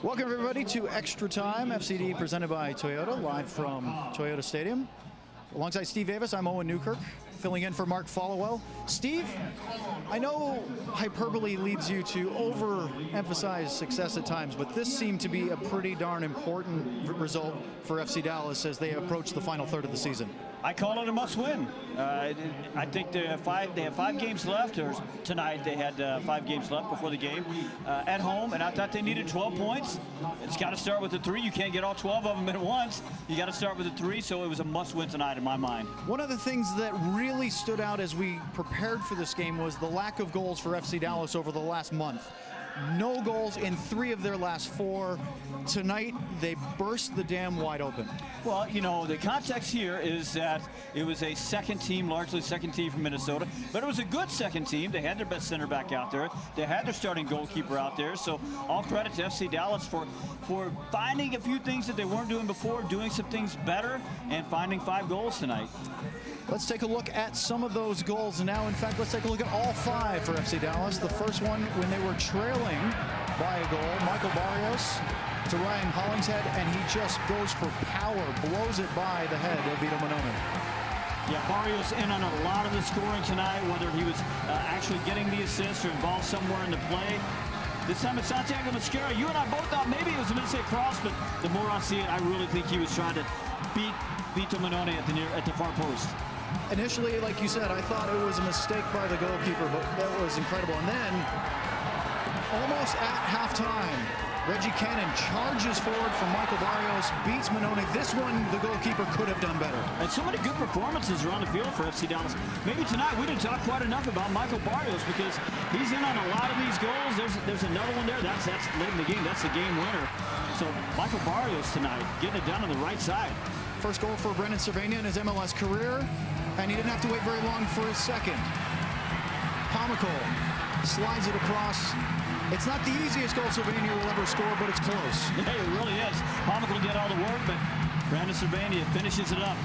Welcome everybody to Extra Time, FCD presented by Toyota, live from Toyota Stadium. Alongside Steve Davis, I'm Owen Newkirk, filling in for Mark Followell. Steve, I know hyperbole leads you to overemphasize success at times, but this seemed to be a pretty darn important result for FC Dallas as they approach the final third of the season. I call it a must-win. I think they have five games left, or tonight they had 5 games left before the game at home, and I thought they needed 12 points. It's got to start with the 3. You can't get all 12 of them at once. You got to start with the 3, so it was a must-win tonight in my mind. One of the things that really stood out as we prepared for this game was the lack of goals for FC Dallas over the last month. No goals in 3 of their last 4. Tonight, they burst the dam wide open. Well, you know, the context here is that it was a second team, largely second team from Minnesota, but it was a good second team. They had their best center back out there. They had their starting goalkeeper out there. So all credit to FC Dallas for finding a few things that they weren't doing before, doing some things better, and finding 5 goals tonight. Let's take a look at some of those goals now. In fact, let's take a look at all 5 for FC Dallas. The first one when they were trailing by a goal, Michael Barrios to Ryan Hollingshead, and he just goes for power, blows it by the head of Vito Manone. Yeah, Barrios in on a lot of the scoring tonight, whether he was actually getting the assist or involved somewhere in the play. This time it's Santiago Mosquera. You and I both thought maybe it was a mid-set cross, but the more I see it, I really think he was trying to beat Vito Manone at the far post. Initially, like you said, I thought it was a mistake by the goalkeeper, but that was incredible. And then, almost at halftime, Reggie Cannon charges forward from Michael Barrios, beats Manone. This one, the goalkeeper could have done better. And so many good performances around the field for FC Dallas. Maybe tonight we didn't talk quite enough about Michael Barrios because he's in on a lot of these goals. There's another one there. That's late in the game. That's the game winner. So Michael Barrios tonight getting it done on the right side. First goal for Brendan Cervania in his MLS career, and he didn't have to wait very long for his second. Comical slides it across. It's not the easiest goal Cervania will ever score, but it's close. Yeah, it really is. Comical did all the work, but Brendan Cervania finishes it up.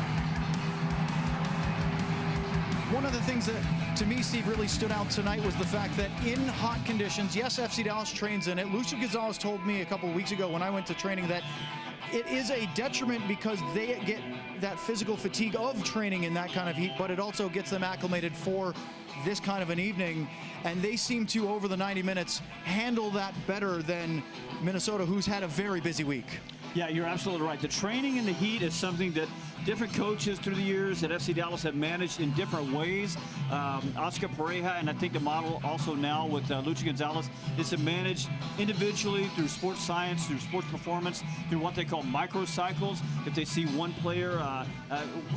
One of the things that, to me, Steve, really stood out tonight was the fact that in hot conditions, yes, FC Dallas trains in it. Lucia Gonzalez told me a couple of weeks ago when I went to training that it is a detriment because they get that physical fatigue of training in that kind of heat, but it also gets them acclimated for this kind of an evening. And they seem to, over the 90 minutes, handle that better than Minnesota, who's had a very busy week. Yeah, you're absolutely right. The training in the heat is something that different coaches through the years at FC Dallas have managed in different ways. Oscar Pareja, and I think the model also now with Lucha Gonzalez, is to manage individually through sports science, through sports performance, through what they call microcycles. If they see one player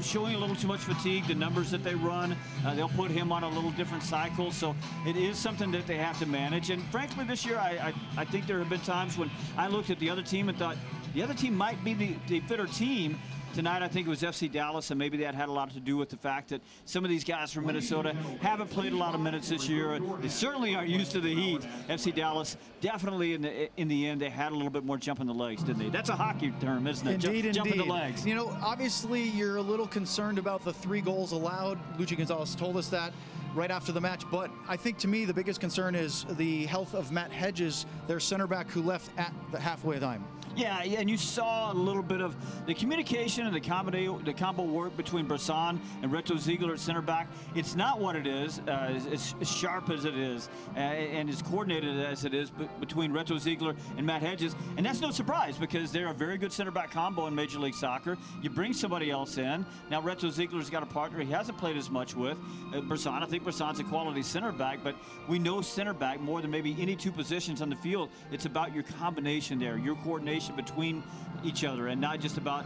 showing a little too much fatigue, the numbers that they run, they'll put him on a little different cycle. So it is something that they have to manage. And frankly, this year, I think there have been times when I looked at the other team and thought, the other team might be the fitter team. Tonight, I think it was FC Dallas, and maybe that had a lot to do with the fact that some of these guys from Minnesota haven't played a lot of minutes this year. They certainly aren't used to the heat. FC Dallas, definitely in the end, they had a little bit more jump in the legs, didn't they? That's a hockey term, isn't it? Indeed, jump in the legs. You know, obviously, you're a little concerned about the 3 goals allowed. Lucha Gonzalez told us that right after the match, but I think to me the biggest concern is the health of Matt Hedges, their center back who left at the halfway time. Yeah, and you saw a little bit of the communication and the combo work between Bressan and Reto Ziegler at center back. It's not what it is, as sharp as it is, and as coordinated as it is between Reto Ziegler and Matt Hedges. And that's no surprise because they're a very good center back combo in Major League Soccer. You bring somebody else in. Now Reto Ziegler's got a partner he hasn't played as much with. Bressan, I think Bressan's a quality center back, but we know center back more than maybe any 2 positions on the field. It's about your combination there, your coordination between each other, and not just about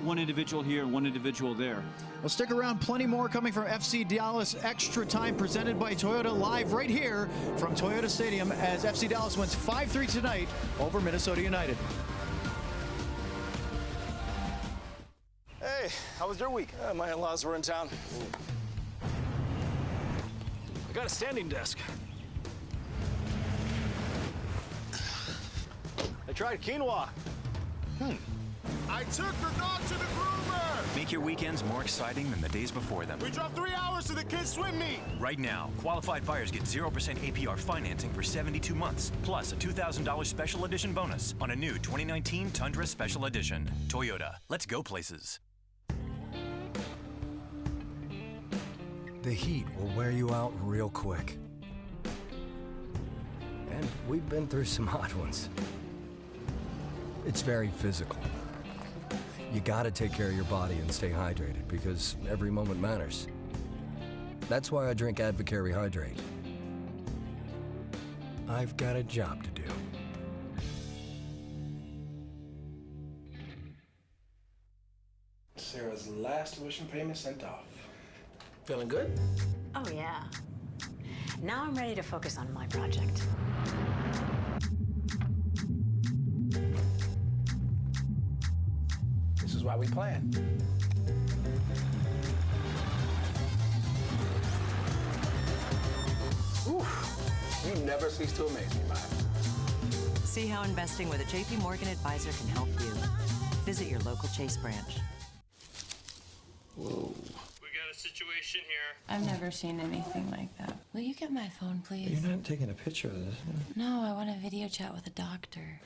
one individual here and one individual there. Well, stick around. Plenty more coming from FC Dallas Extra Time, presented by Toyota, live right here from Toyota Stadium as FC Dallas wins 5-3 tonight over Minnesota United. Hey, how was your week? My in-laws were in town. I got a standing desk. I tried quinoa. I took the dog to the groomer. Make your weekends more exciting than the days before them. We drove 3 hours to the kids' swim meet. Right now, qualified buyers get 0% APR financing for 72 months, plus a $2,000 special edition bonus on a new 2019 Tundra Special Edition. Toyota, let's go places. The heat will wear you out real quick. And we've been through some hot ones. It's very physical. You gotta take care of your body and stay hydrated because every moment matters. That's why I drink Advocare Rehydrate. I've got a job to do. Sarah's last tuition payment sent off. Feeling good? Oh, yeah. Now I'm ready to focus on my project. This is why we plan. Oof. You never cease to amaze me, Maya. See how investing with a JP Morgan advisor can help you. Visit your local Chase branch. Whoa. We got a situation here. I've never seen anything like that. Will you get my phone, please? You're not taking a picture of this. No, I want a video chat with a doctor.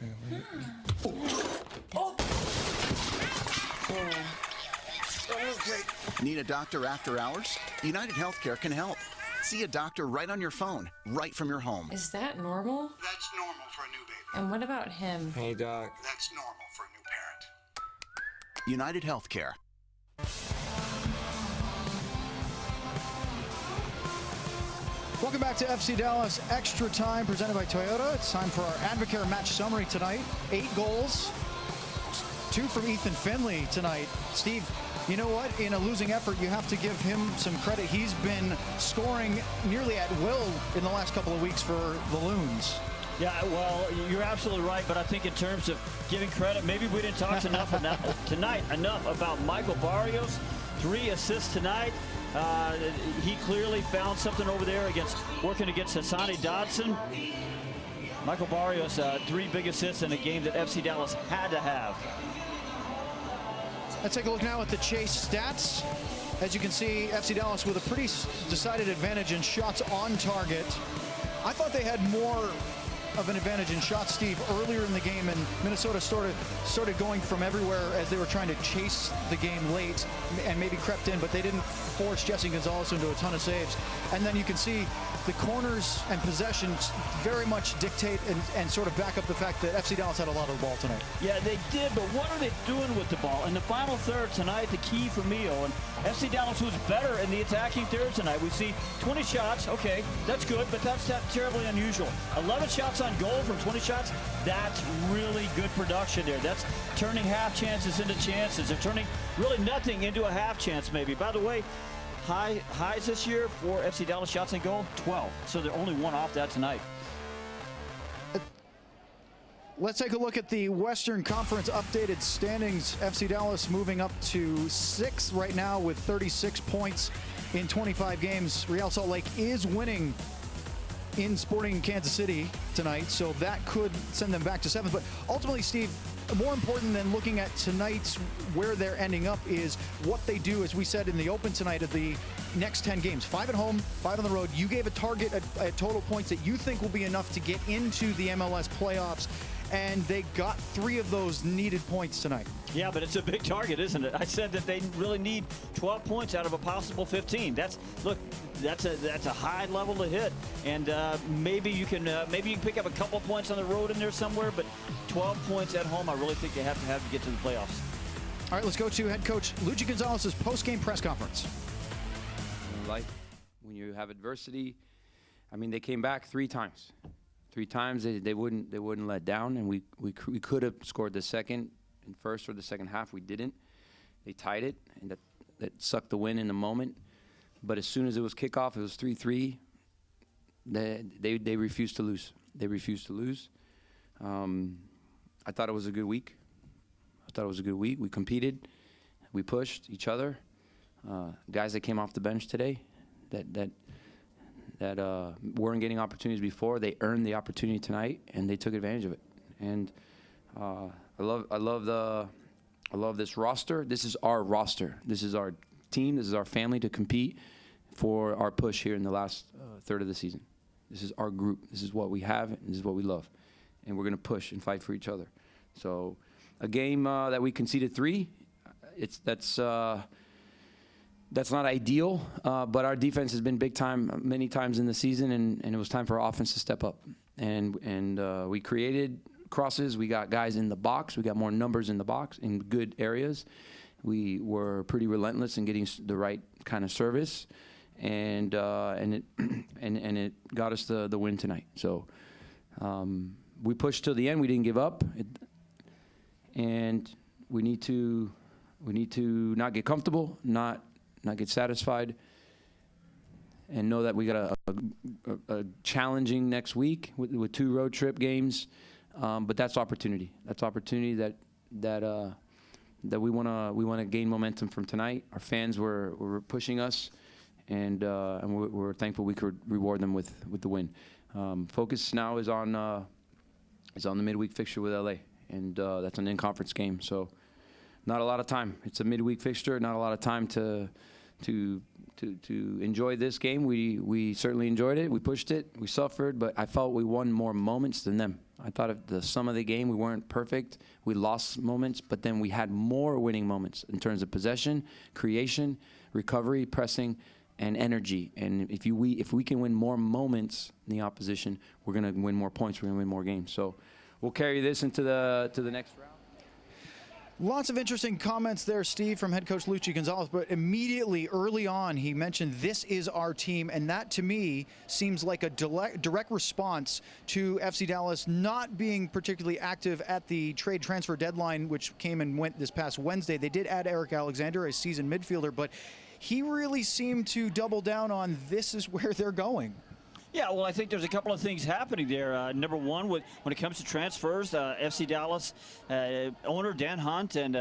Okay. Need a doctor after hours? United Healthcare can help. See a doctor right on your phone, right from your home. Is that normal? That's normal for a new baby. And what about him? Hey, Doc. That's normal for a new parent. United Healthcare. Welcome back to FC Dallas Extra Time, presented by Toyota. It's time for our Advocare match summary tonight. 8 goals, 2 from Ethan Finley tonight. Steve, you know what? In a losing effort, you have to give him some credit. He's been scoring nearly at will in the last couple of weeks for the Loons. Yeah, well, you're absolutely right, but I think in terms of giving credit, maybe we didn't talk tonight enough about Michael Barrios. 3 assists tonight. He clearly found something over there working against Hassani Dodson. Michael Barrios, 3 big assists in a game that FC Dallas had to have. Let's take a look now at the Chase stats. As you can see, FC Dallas with a pretty decided advantage in shots on target. I thought they had more of an advantage in shots, Steve, earlier in the game, and Minnesota started going from everywhere as they were trying to chase the game late and maybe crept in, but they didn't force Jesse Gonzalez into a ton of saves. And then you can see the corners and possessions very much dictate and sort of back up the fact that FC Dallas had a lot of the ball tonight. Yeah, they did, but what are they doing with the ball? In the final third tonight, the key for me, and FC Dallas was better in the attacking third tonight. We see 20 shots, okay, that's good, but that's not terribly unusual. 11 shots on goal from 20 shots, that's really good production there. That's turning half chances into chances. They're turning really nothing into a half chance maybe. By the way, highs this year for FC Dallas shots on goal, 12. So they're only 1 off that tonight. Let's take a look at the Western Conference updated standings. FC Dallas moving up to 6th right now with 36 points in 25 games. Real Salt Lake is winning in Sporting Kansas City tonight, so that could send them back to 7th. But ultimately, Steve, more important than looking at tonight's where they're ending up is what they do, as we said in the open tonight, of the next 10 games. 5 at home, 5 on the road. You gave a target at total points that you think will be enough to get into the MLS playoffs, and they got 3 of those needed points tonight. Yeah, but it's a big target, isn't it? I said that they really need 12 points out of a possible 15. That's a high level to hit, and maybe you can pick up a couple points on the road in there somewhere, but 12 points at home, I really think they have to get to the playoffs. All right, let's go to head coach Luchi Gonzalez's post-game press conference. In life, when you have adversity, I mean, they came back 3 times. 3 times they wouldn't let down, and we could have scored the second in first or the second half. We didn't. They tied it, and that sucked the win in the moment. But as soon as it was kickoff, it was 3-3. They refused to lose. They refused to lose. I thought it was a good week. We competed. We pushed each other. Guys that came off the bench today that weren't getting opportunities before, they earned the opportunity tonight, and they took advantage of it. And I love I love this roster. This is our roster. This is our team. This is our family to compete for our push here in the last third of the season. This is our group. This is what we have, and this is what we love. And we're going to push and fight for each other. So a game that we conceded 3, that's not ideal, but our defense has been big time many times in the season, and it was time for our offense to step up. And we created crosses. We got guys in the box. We got more numbers in the box in good areas. We were pretty relentless in getting the right kind of service, and it got us the win tonight. So we pushed till the end. We didn't give up, and we need to not get comfortable, not get satisfied, and know that we got a challenging next week with 2 road trip games. But that's opportunity. That's opportunity that we want to gain momentum from tonight. Our fans were pushing us, and we're thankful we could reward them with the win. Focus now is on the midweek fixture with LA, and that's an in-conference game. So not a lot of time. It's a midweek fixture. Not a lot of time to enjoy this game. We certainly enjoyed it. We pushed it. We suffered, but I felt we won more moments than them. I thought of the sum of the game, we weren't perfect. We lost moments, but then we had more winning moments in terms of possession, creation, recovery, pressing, and energy. And if we can win more moments in the opposition, we're going to win more points. We're going to win more games. So we'll carry this into the next round. Lots of interesting comments there, Steve, from head coach Luchi Gonzalez, but immediately early on he mentioned this is our team, and that to me seems like a direct response to FC Dallas not being particularly active at the trade transfer deadline, which came and went this past Wednesday. They did add Eric Alexander, a seasoned midfielder, but he really seemed to double down on this is where they're going. Yeah, well, I think there's a couple of things happening there. Number one, when it comes to transfers, FC Dallas owner Dan Hunt and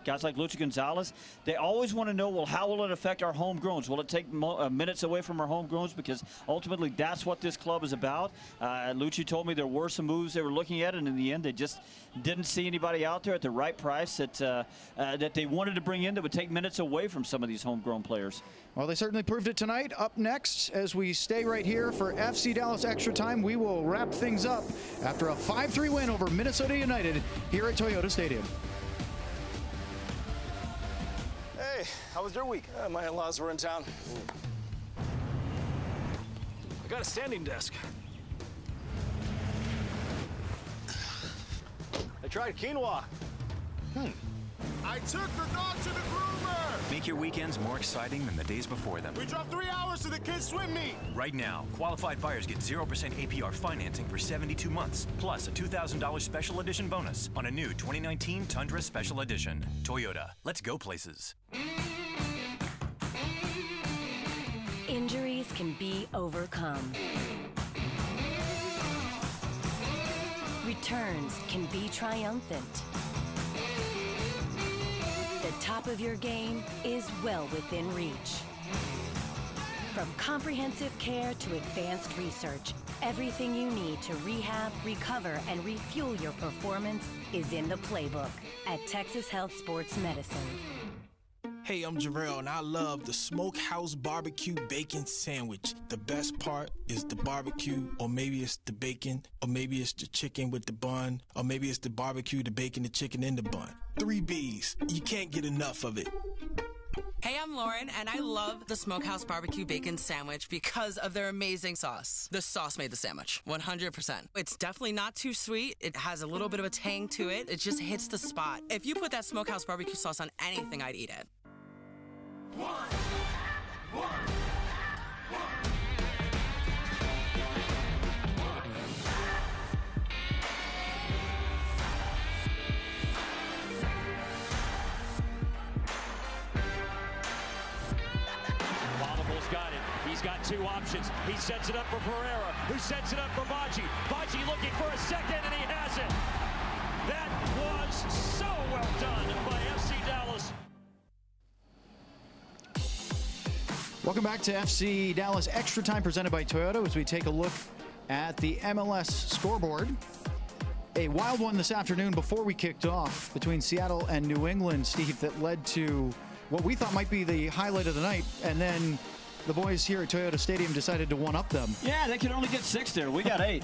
guys like Luchi Gonzalez, they always want to know, well, how will it affect our homegrowns? Will it take minutes away from our homegrowns? Because ultimately, that's what this club is about. Luchi told me there were some moves they were looking at, and in the end, they just didn't see anybody out there at the right price that they wanted to bring in that would take minutes away from some of these homegrown players. Well, they certainly proved it tonight. Up next, as we stay right here for FC Dallas Extra Time, we will wrap things up after a 5-3 win over Minnesota United here at Toyota Stadium. Hey, how was your week? My in-laws were in town. I got a standing desk. I tried quinoa. I took the dog to the groomer. Make your weekends more exciting than the days before them. We drove 3 hours to the kids' swim meet. Right now, qualified buyers get 0% APR financing for 72 months, plus a $2,000 special edition bonus on a new 2019 Tundra Special Edition. Toyota, let's go places. Injuries can be overcome. Returns can be triumphant. The top of your game is well within reach. From comprehensive care to advanced research, everything you need to rehab, recover, and refuel your performance is in the playbook at Texas Health Sports Medicine. Hey, I'm Jarrell, and I love the Smokehouse Barbecue Bacon Sandwich. The best part is the barbecue, or maybe it's the bacon, or maybe it's the chicken with the bun, or maybe it's the barbecue, the bacon, the chicken, and the bun. 3 B's. You can't get enough of it. Hey, I'm Lauren, and I love the Smokehouse Barbecue Bacon Sandwich because of their amazing sauce. The sauce made the sandwich, 100%. It's definitely not too sweet. It has a little bit of a tang to it. It just hits the spot. If you put that Smokehouse Barbecue sauce on anything, I'd eat it. Bonneville's got it. He's got 2 options. He sets it up for Pereira, who sets it up for Baji. Baji looking for a second, and he has it. That was so well done by FC Dallas. Welcome back to FC Dallas Extra Time presented by Toyota as we take a look at the MLS scoreboard. a wild one this afternoon before we kicked off between Seattle and New England, Steve, that led to what we thought might be the highlight of the night, and then the boys here at Toyota Stadium decided to one-up them. Yeah, they could only get 6 there. We got 8.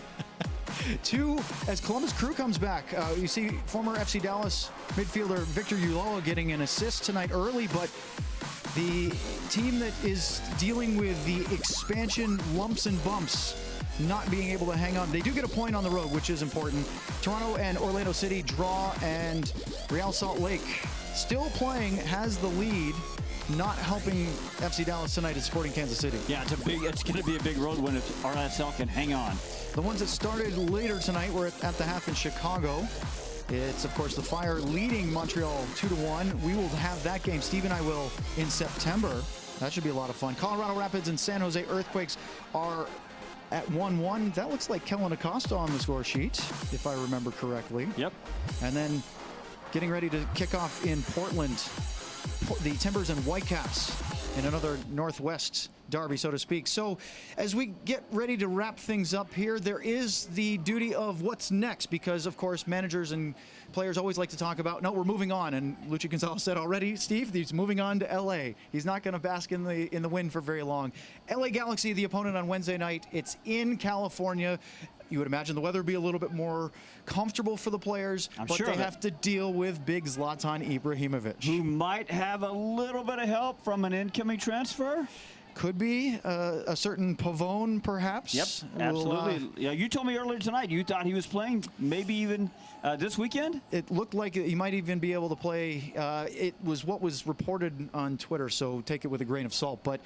2, as Columbus Crew comes back, you see former FC Dallas midfielder Victor Ulloa getting an assist tonight early, but the team that is dealing with the expansion lumps and bumps not being able to hang on. They do get a point on the road, which is important. Toronto and Orlando City draw, and Real Salt Lake still playing has the lead, not helping FC Dallas tonight at Sporting Kansas City. Yeah, it's going to be a big road win if RSL can hang on. The ones that started later tonight were at the half in Chicago. It's, of course, the Fire leading Montreal 2-1. We will have that game, Steve and I will, in September. That should be a lot of fun. Colorado Rapids and San Jose Earthquakes are at 1-1. That looks like Kellen Acosta on the score sheet, if I remember correctly. Yep. And then getting ready to kick off in Portland, the Timbers and Whitecaps in another Northwest derby, so to speak. So as we get ready to wrap things up here, there is the duty of what's next, because of course managers and players always like to talk about, no, we're moving on, and Luchi Gonzalez said already, Steve, he's moving on to LA. He's not going to bask in the wind for very long. LA Galaxy, the opponent on Wednesday night. It's in California. You would imagine the weather would be a little bit more comfortable for the players, but they have to deal with big Zlatan Ibrahimovic, who might have a little bit of help from an incoming transfer. Could be a certain Pavone, perhaps. Yep, absolutely. Yeah, you told me earlier tonight you thought he was playing maybe even this weekend. It looked like he might even be able to play. It was what was reported on Twitter, so take it with a grain of salt. But,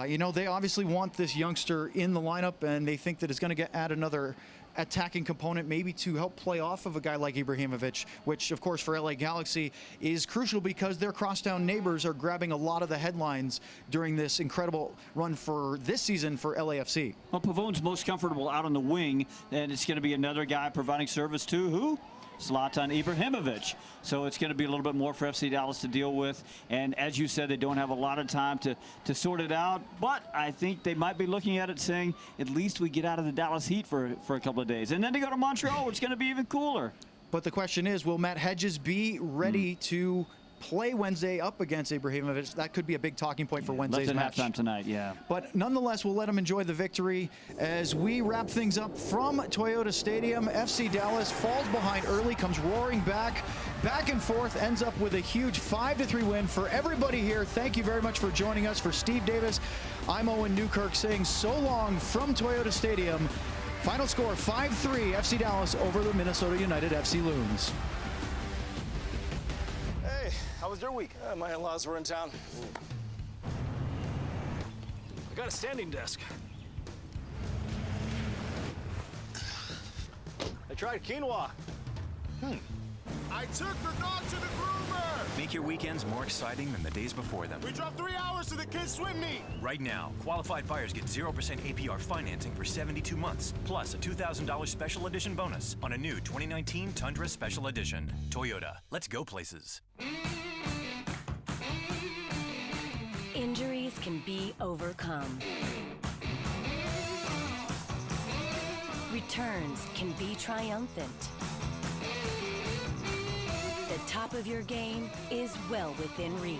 you know, they obviously want this youngster in the lineup, and they think that it's going to add another attacking component, maybe to help play off of a guy like Ibrahimovic, which of course for LA Galaxy is crucial because their crosstown neighbors are grabbing a lot of the headlines during this incredible run for this season for LAFC. Well, Pavone's most comfortable out on the wing, and it's going to be another guy providing service to who? Zlatan Ibrahimovic. So it's going to be a little bit more for FC Dallas to deal with. And as you said, they don't have a lot of time to sort it out. But I think they might be looking at it saying, at least we get out of the Dallas heat for a couple of days. And then they go to Montreal, which is going to be even cooler. But the question is, will Matt Hedges be ready to play Wednesday up against Ibrahimovic? That could be a big talking point for Wednesday's match. Halftime tonight, yeah. But nonetheless, we'll let him enjoy the victory as we wrap things up from Toyota Stadium. FC Dallas falls behind early, comes roaring back and forth, ends up with a huge 5-3 win for everybody here. Thank you very much for joining us. For Steve Davis, I'm Owen Newkirk saying so long from Toyota Stadium. Final score 5-3 FC Dallas over the Minnesota United FC Loons. How was your week? My in-laws were in town. I got a standing desk. I tried quinoa. I took the dog to the groomer. Make your weekends more exciting than the days before them. We drove 3 hours to the kids' swim meet. Right now, qualified buyers get 0% APR financing for 72 months, plus a $2,000 special edition bonus on a new 2019 Tundra Special Edition. Toyota, let's go places. Injuries can be overcome. Returns can be triumphant. The top of your game is well within reach.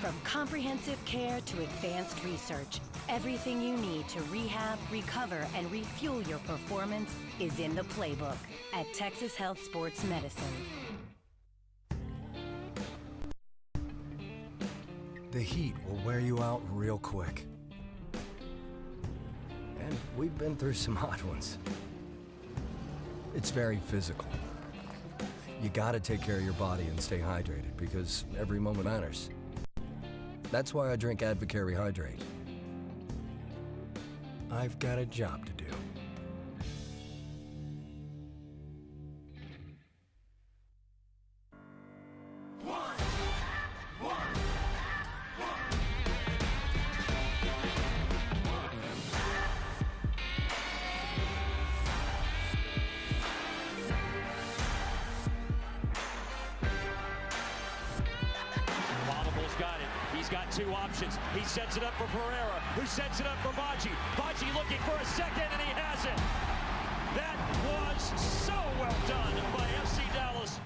From comprehensive care to advanced research, everything you need to rehab, recover, and refuel your performance is in the playbook at Texas Health Sports Medicine. The heat will wear you out real quick. And we've been through some hot ones. It's very physical. You gotta take care of your body and stay hydrated because every moment matters. That's why I drink Advocare Rehydrate. I've got a job to do. He's got 2 options. He sets it up for Pereira, who sets it up for Baji. Baji looking for a second, and he has it. That was so well done by FC Dallas.